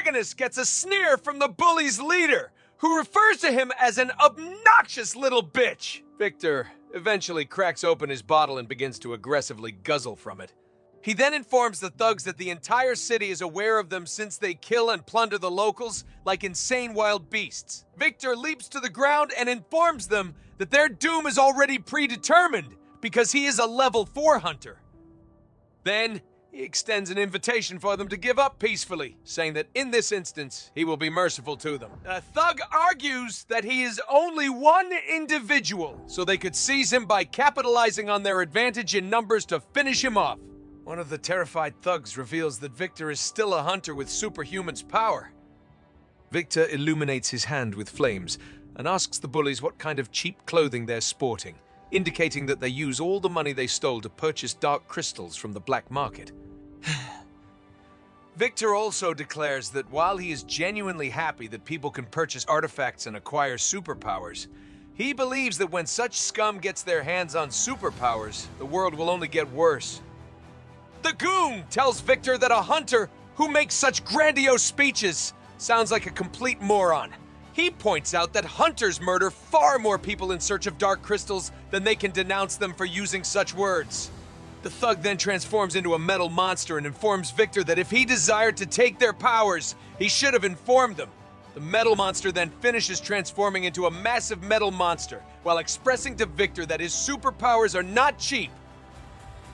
protagonist gets a sneer from the bully's leader, who refers to him as an obnoxious little bitch. Victor eventually cracks open his bottle and begins to aggressively guzzle from it. He then informs the thugs that the entire city is aware of them since they kill and plunder the locals like insane wild beasts. Victor leaps to the ground and informs them that their doom is already predetermined because he is a level 4 hunter. Then, he extends an invitation for them to give up peacefully, saying that in this instance, he will be merciful to them. The thug argues that he is only one individual, so they could seize him by capitalizing on their advantage in numbers to finish him off. One of the terrified thugs reveals that Victor is still a hunter with superhuman's power. Victor illuminates his hand with flames and asks the bullies what kind of cheap clothing they're sporting, indicating that they use all the money they stole to purchase dark crystals from the black market. Victor also declares that while he is genuinely happy that people can purchase artifacts and acquire superpowers, he believes that when such scum gets their hands on superpowers, the world will only get worse. The goon tells Victor that a hunter who makes such grandiose speeches sounds like a complete moron. He points out that hunters murder far more people in search of dark crystals than they can denounce them for using such words. The thug then transforms into a metal monster and informs Victor that if he desired to take their powers, he should have informed them. The metal monster then finishes transforming into a massive metal monster while expressing to Victor that his superpowers are not cheap.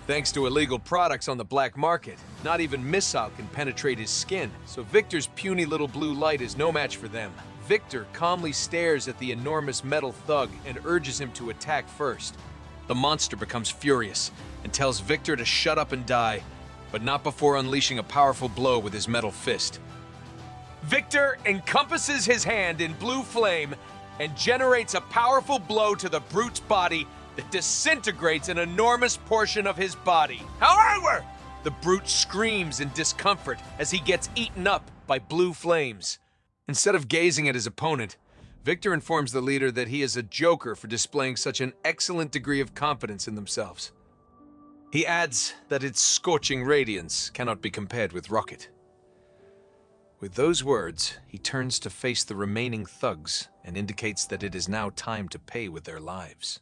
Thanks to illegal products on the black market, not even missile can penetrate his skin, so Victor's puny little blue light is no match for them. Victor calmly stares at the enormous metal thug and urges him to attack first. The monster becomes furious and tells Victor to shut up and die, but not before unleashing a powerful blow with his metal fist. Victor encompasses his hand in blue flame and generates a powerful blow to the brute's body that disintegrates an enormous portion of his body. However, the brute screams in discomfort as he gets eaten up by blue flames. Instead of gazing at his opponent, Victor informs the leader that he is a joker for displaying such an excellent degree of confidence in themselves. He adds that its scorching radiance cannot be compared with rocket. With those words, he turns to face the remaining thugs and indicates that it is now time to pay with their lives.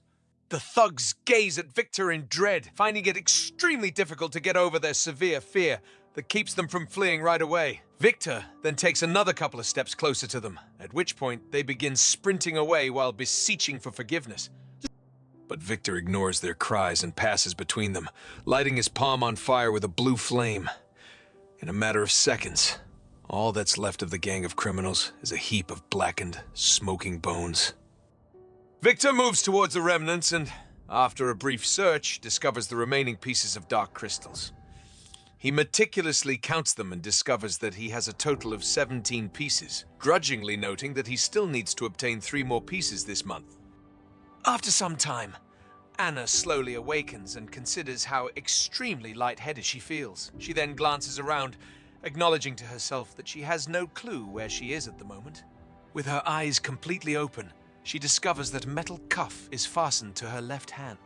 The thugs gaze at Victor in dread, finding it extremely difficult to get over their severe fear that keeps them from fleeing right away. Victor then takes another couple of steps closer to them, at which point they begin sprinting away while beseeching for forgiveness. But Victor ignores their cries and passes between them, lighting his palm on fire with a blue flame. In a matter of seconds, all that's left of the gang of criminals is a heap of blackened, smoking bones. Victor moves towards the remnants and, after a brief search, discovers the remaining pieces of dark crystals. He meticulously counts them and discovers that he has a total of 17 pieces, grudgingly noting that he still needs to obtain 3 more pieces this month. After some time, Anna slowly awakens and considers how extremely lightheaded she feels. She then glances around, acknowledging to herself that she has no clue where she is at the moment. With her eyes completely open, she discovers that a metal cuff is fastened to her left hand.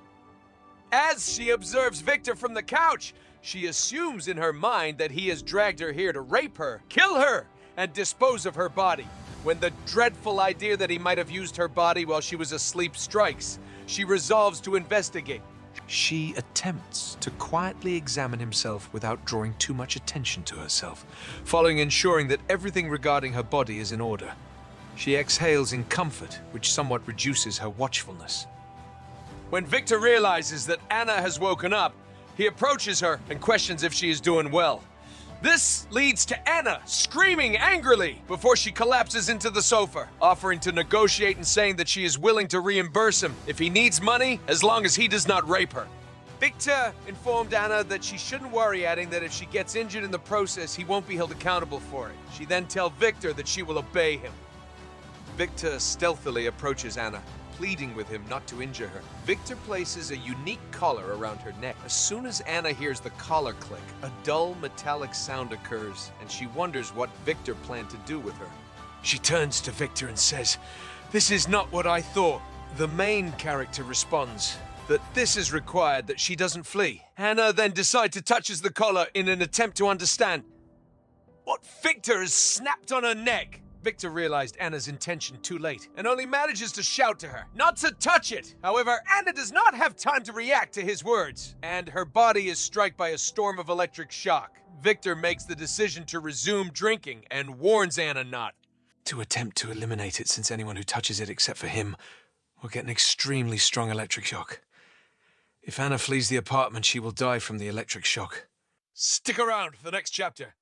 As she observes Victor from the couch, she assumes in her mind that he has dragged her here to rape her, kill her, and dispose of her body. When the dreadful idea that he might have used her body while she was asleep strikes, she resolves to investigate. She attempts to quietly examine himself without drawing too much attention to herself, following ensuring that everything regarding her body is in order. She exhales in comfort, which somewhat reduces her watchfulness. When Victor realizes that Anna has woken up, he approaches her and questions if she is doing well. This leads to Anna screaming angrily before she collapses into the sofa, offering to negotiate and saying that she is willing to reimburse him if he needs money as long as he does not rape her. Victor informed Anna that she shouldn't worry, adding that if she gets injured in the process, he won't be held accountable for it. She then tells Victor that she will obey him. Victor stealthily approaches Anna, pleading with him not to injure her. Victor places a unique collar around her neck. As soon as Anna hears the collar click, a dull metallic sound occurs, and she wonders what Victor planned to do with her. She turns to Victor and says, "This is not what I thought." The main character responds that this is required that she doesn't flee. Anna then decides to touch the collar in an attempt to understand. But Victor has snapped on her neck. Victor realized Anna's intention too late and only manages to shout to her not to touch it. However, Anna does not have time to react to his words, and her body is struck by a storm of electric shock. Victor makes the decision to resume drinking and warns Anna not to attempt to eliminate it, since anyone who touches it except for him will get an extremely strong electric shock. If Anna flees the apartment, she will die from the electric shock. Stick around for the next chapter.